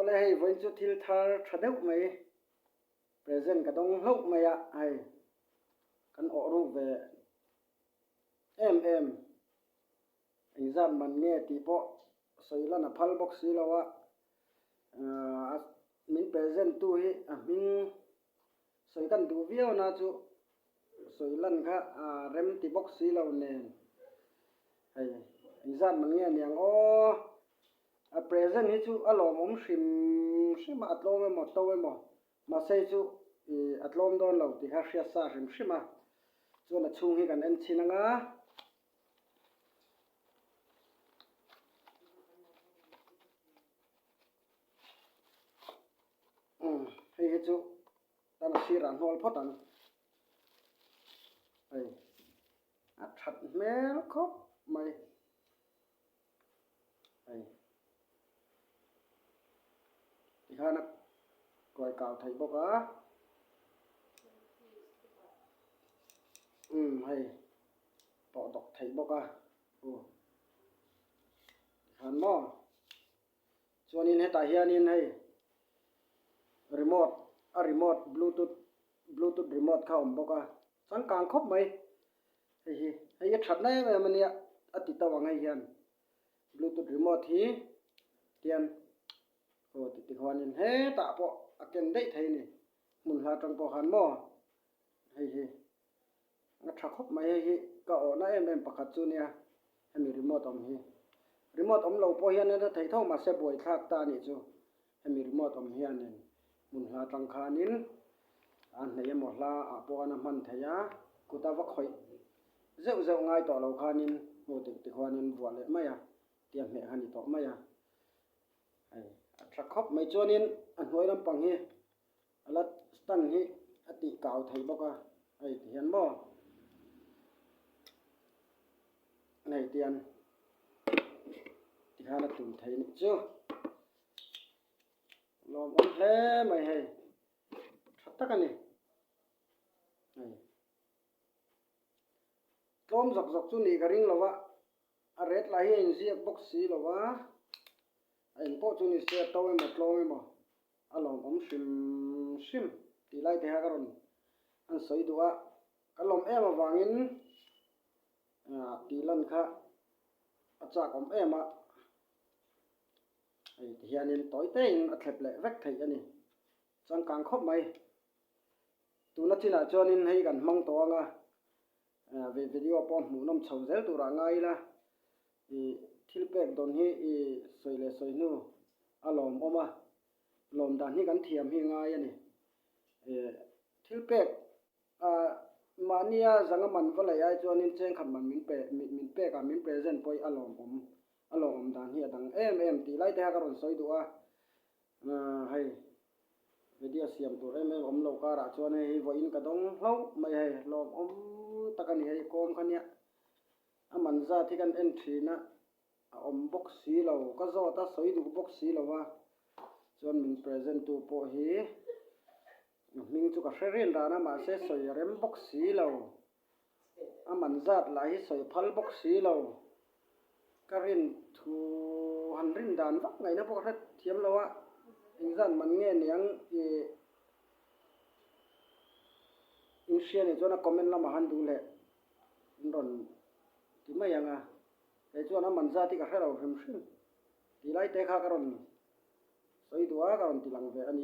ole hei voin chu thil thar thadeu mai present ka dong hlo mai a hei kan oru ve em exam man nge ti po soila na phal box si lawa min present tu hi a min soi kan du vio na chu soilan kha rem ti box si lo ne hei exam man nge niang o a present hi chu alom shim atlom mo to mo ma sei chu atlom don lo ti kha hria sa shima chu na chung hi kan en chinanga hei chu tan siran hol photan hei a that mel khop mai hei ti khana koi kaw thai bok a hei po dok thai bok a han mo chuanin heta hianin hei remote bluetooth remote kha om boka chang kang khop mai hei that nai ve mania ati tawangai hian bluetooth remote hi tian ti khwanin he ta po aken dei thei ni mun hla tang po han mo hei nga tha khop mai hi ka ona em pakhat chu nia hemi remote om hi remote om lo po hian na thei tho ma se boi thak ta ni chu hemi remote om hian nen mun hla tang khanin an nei mo hla a po ana man theya kuta va khoi zeu ngai to lo khanin ti khwanin bual le maya tiam me hani to maya ai tra khop mai chonin an hoi lam pang hi alat stan hi ati kaw thei boka ai hian mo nei tian ti khana tum thei ni chu lom on hle mai hei thatak ani ai tlom zok chu ni garing lowa a red la hi in ziak box si lowa ai po chu ni se to me tlom me mo alom om shim ti lai te ha garon an soi duwa kalom em awangin ti lan kha achak om em a ai hianin toy te in a thlep le vek thei ani chang kang khop mai tuna thina chonin hei kan mang to anga video pon mu nom chho zel tura ngai la thil pek don hi soi nu alom oma lom dan hi kan thiam hi ngai ani thil pek mania zanga man vala ai chonin cheng khan man min pe ka min present poi alom dan hi adang em ti lai te ha karon soi duwa hei video siam tur em om lo ka ra chuan hei voin ka dong hlo mai hei lom om takani hei kom khania aman za thi kan entry na om box si lo ka zo ta soi du box si lo wa chuan min present tu po hi ming chu ka hrerin rana ma se soi rem box si lo aman zat la hi soi phal box si lo karin thu hanrin dan vak ngai na po khat thiam lo wa exam man nge niang insian e chona comment lama han du le ron ti mai anga e chona man za ti ka hra ro hrim ti lai te kha karon soi duwa karon ti lang ve ani